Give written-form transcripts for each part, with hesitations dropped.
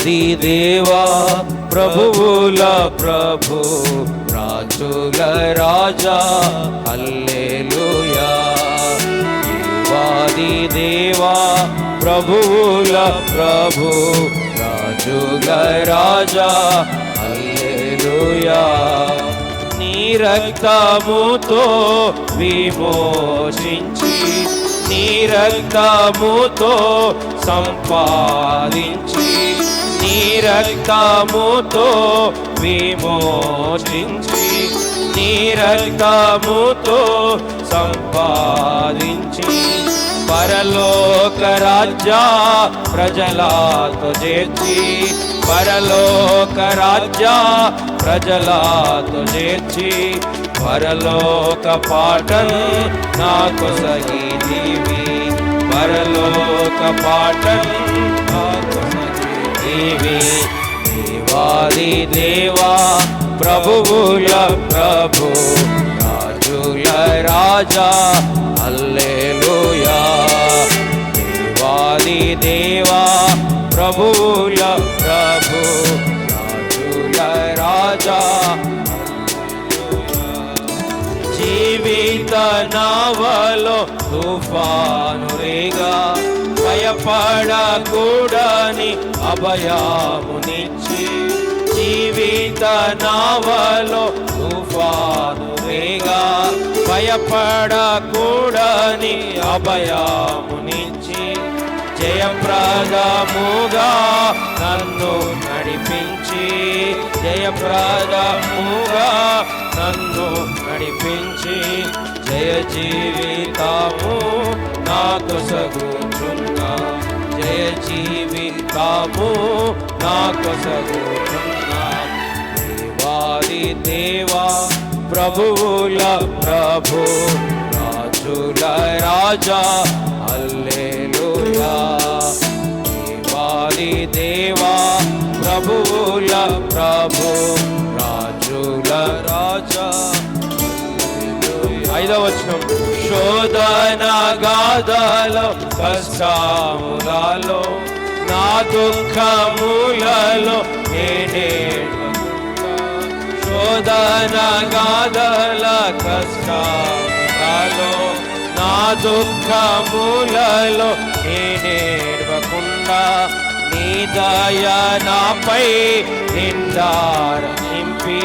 దేవాది దేవా ప్రభువుల ప్రభు రాజుల రాజా హల్లెలూయా. దేవాది దేవా ప్రభువుల ప్రభు రాజుల రాజా హల్లెలూయా. నీ రక్తముతో విమోచించి నీ రక్తముతో సంపాదించి నీ రక్తముతో విమోచించి నీ రక్తముతో సంపాదించి పరలోక రాజ్య ప్రజలతో చేర్చి పరలోక రాజ్య ప్రజలతో చేర్చి పరలోక పాటను నాకు సగిదివి పరలోక పాటను నాకు సగిదివి. దేవాది దేవా ప్రభువుల ప్రభు రాజుల రాజా హల్లెలూయా. దేవాది దేవా ప్రభువుల ప్రభు రాజుల రాజా జీవిత నావలో తుఫాను రేగా భయపడకూడని అభయమునిచ్చి జీవిత నావలో తుఫాను రేగా భయపడకూడని అభయమునిచ్చి జయప్రదముగా నన్ను నడిపించి జయప్రదముగా నన్ను నడిపించి జయ జీవితము నాకు సగుచున్నా జయ జీవితము నాకు సగుచున్నా. దేవాది దేవా ప్రభువుల ప్రభు రాజుల రాజా హల్లెలూయా. దేవాది దేవా ప్రభువుల ప్రభు రాజుల రాజా. 5వ వచనం. శోధన గాథలో కష్టములలో నా దుఃఖములలో శోధన గాథల కష్టాలలో నా దుఃఖములలో నేనేడవకుండా నీ దయ నాపై నిండార నింపి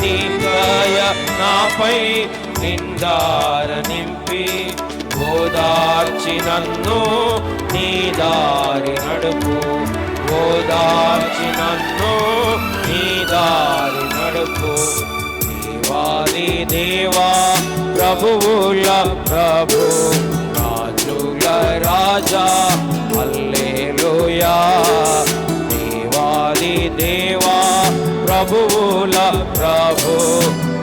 నీ దయ నాపై నిండార నింపి ఓదార్చి నన్ను నీ దారి నడుపు ఓదార్చి నన్ను నీ దారి నడుపు. దేవాది దేవా ప్రభువుల ప్రభు రాజుల రాజా హల్లెలూయా. దేవాది దేవా ప్రభువుల ప్రభు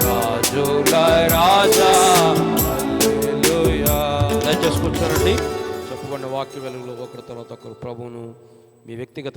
రాజుల రాజా హల్లెలూయా. దయచేసి కూర్చోండి. చెప్పబడిన వాక్య వెలుగులో ఒకరి తర్వాత ఒకరు ప్రభువును మీ వ్యక్తిగత